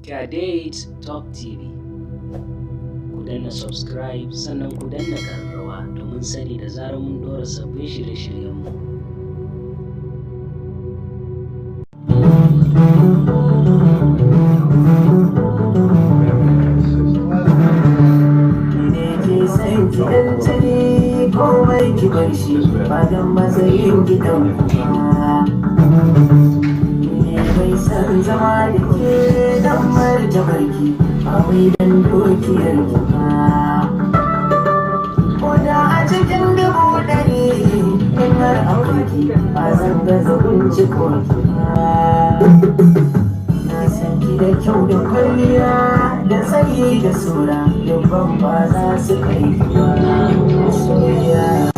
Kadate Top TV. Ku danna subscribe sannan ku danna ƙararrawa domin sani da zarar mun ɗora sabbin shirye-shiryenmu. Komai ki bar shi ba don matsayin gidan kuma ne bai san zama da ke don martabarki ba wai don dukiyar ki ba ko da a cikin dubu ɗari in har akwai ki ba zan gaza kunci ko ki ba na san ki da kyau da kwalliya da tsayi da sura dubban ba za su kai ki ba soyayya